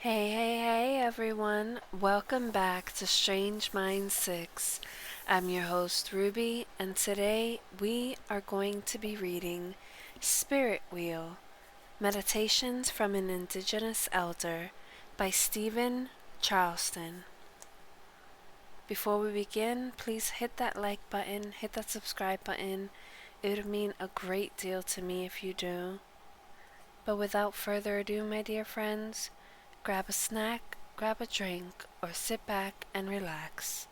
Hey, everyone. Welcome back to Strange Minds 6. I'm your host, Ruby, and today we are going to be reading Spirit Wheel Meditations from an Indigenous Elder by Stephen Charleston. Before we begin, please hit that like button, hit that subscribe button. It would mean a great deal to me if you do. But without further ado, my dear friends, grab a snack, grab a drink, or sit back and relax,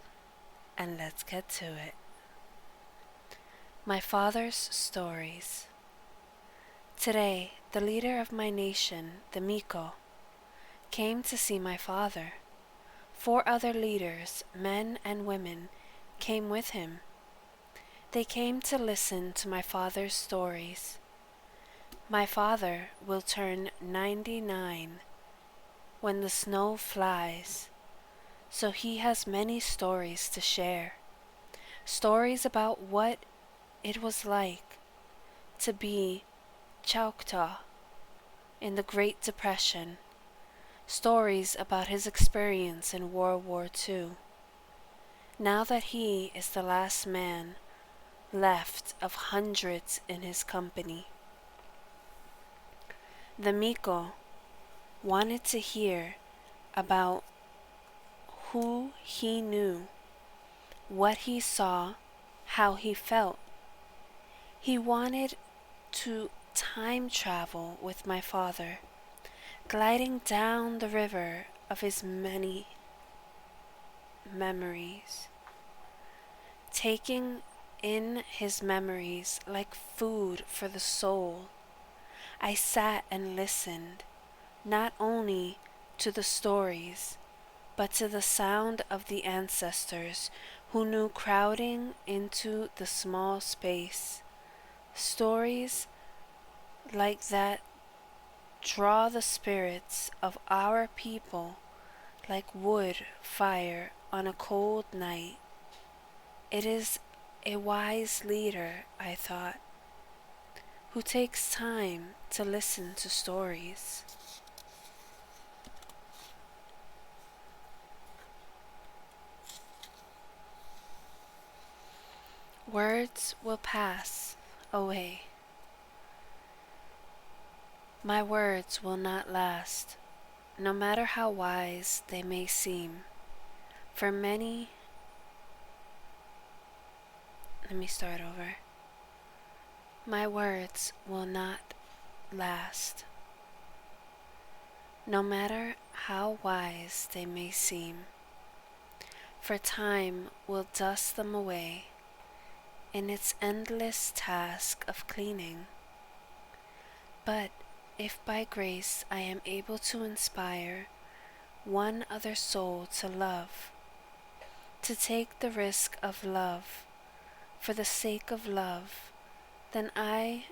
and let's get to it. My father's stories. Today, the leader of my nation, the Miko, came to see my father. 4 other leaders, men and women, came with him. They came to listen to my father's stories. My father will turn 99 when the snow flies, so he has many stories to share. Stories about what it was like to be Choctaw in the Great Depression. Stories about his experience in World War II. Now that he is the last man left of hundreds in his company. The Miko wanted to hear about who he knew, what he saw, how he felt. He wanted to time travel with my father, gliding down the river of his many memories, taking in his memories like food for the soul. I sat and listened, not only to the stories, but to the sound of the ancestors who knew crowding into the small space. Stories like that draw the spirits of our people like wood fire on a cold night. It is a wise leader, I thought, who takes time to listen to stories. Words will pass away. My words will not last, no matter how wise they may seem. For many, let me start over. My words will not last, no matter how wise they may seem. For time will dust them away in its endless task of cleaning. But if by grace I am able to inspire one other soul to love, to take the risk of love for the sake of love, then I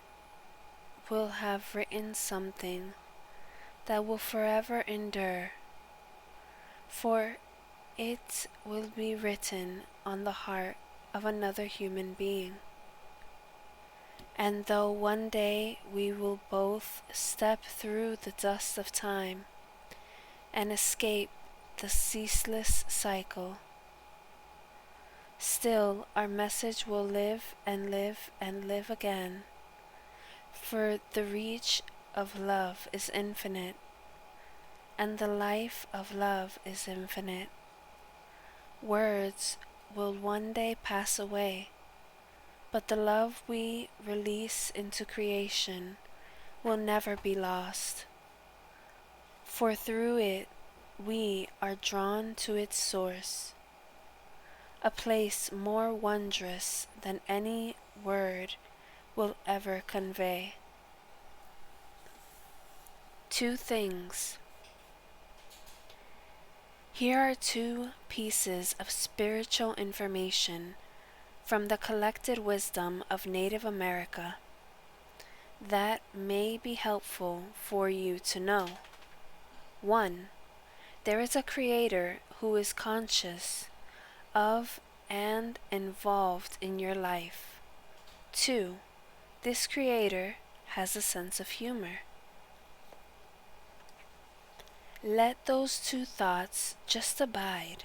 will have written something that will forever endure, for it will be written on the heart of another human being. And though one day we will both step through the dust of time and escape the ceaseless cycle, still our message will live and live and live again, for the reach of love is infinite, and the life of love is infinite. Words will one day pass away, but the love we release into creation will never be lost, for through it we are drawn to its source, a place more wondrous than any word will ever convey. 2 things. Here are 2 pieces of spiritual information from the collected wisdom of Native America that may be helpful for you to know. 1. There is a creator who is conscious of and involved in your life. 2. This creator has a sense of humor. Let those two thoughts just abide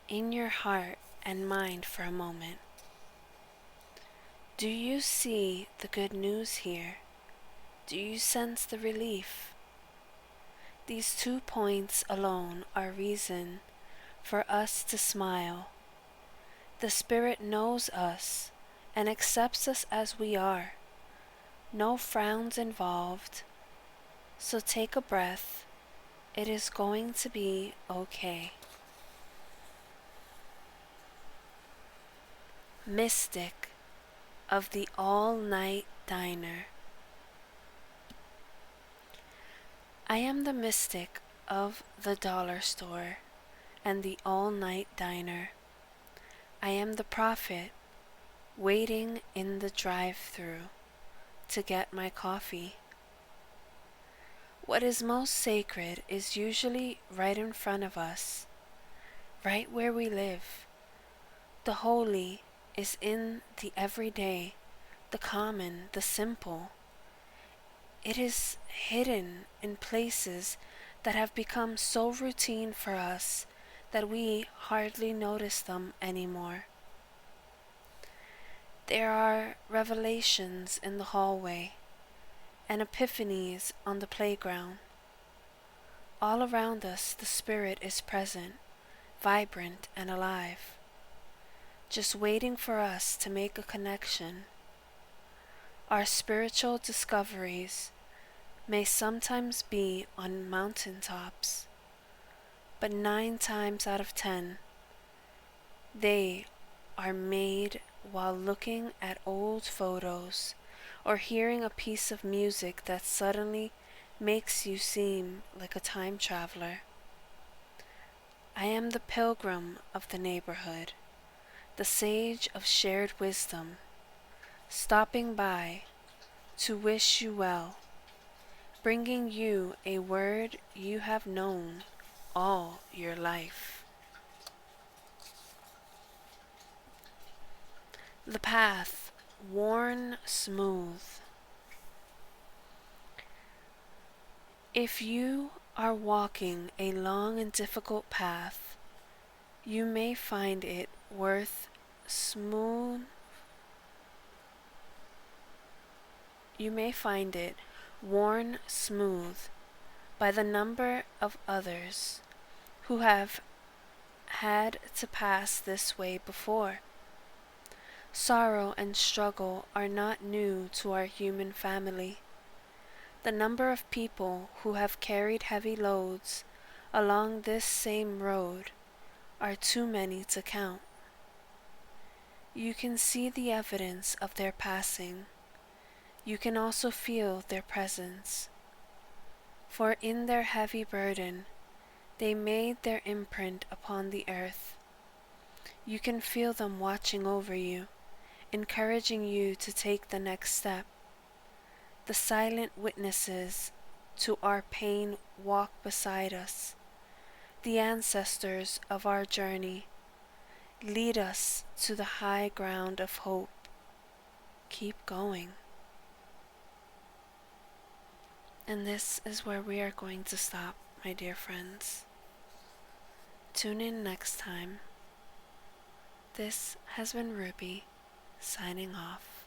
in your heart and mind for a moment. Do you see the good news here? Do you sense the relief? These 2 points alone are reason for us to smile. The Spirit knows us and accepts us as we are. No frowns involved. So take a breath. It is going to be okay. Mystic of the all-night diner. I am the mystic of the dollar store and the all-night diner. I am the prophet waiting in the drive-thru to get my coffee. What is most sacred is usually right in front of us, right where we live. The holy is in the everyday, the common, the simple. It is hidden in places that have become so routine for us that we hardly notice them anymore. There are revelations in the hallway and epiphanies on the playground. All around us the Spirit is present, vibrant and alive, just waiting for us to make a connection. Our spiritual discoveries may sometimes be on mountaintops, but 9 times out of 10, they are made while looking at old photos or hearing a piece of music that suddenly makes you seem like a time traveler. I am the pilgrim of the neighborhood, the sage of shared wisdom, stopping by to wish you well, bringing you a word you have known all your life. The path worn smooth. If you are walking a long and difficult path, you may find it worn smooth by the number of others who have had to pass this way before. Sorrow and struggle are not new to our human family. The number of people who have carried heavy loads along this same road are too many to count. You can see the evidence of their passing. You can also feel their presence. For in their heavy burden, they made their imprint upon the earth. You can feel them watching over you, encouraging you to take the next step. The silent witnesses to our pain walk beside us. The ancestors of our journey lead us to the high ground of hope. Keep going. And this is where we are going to stop, my dear friends. Tune in next time. This has been Ruby, signing off.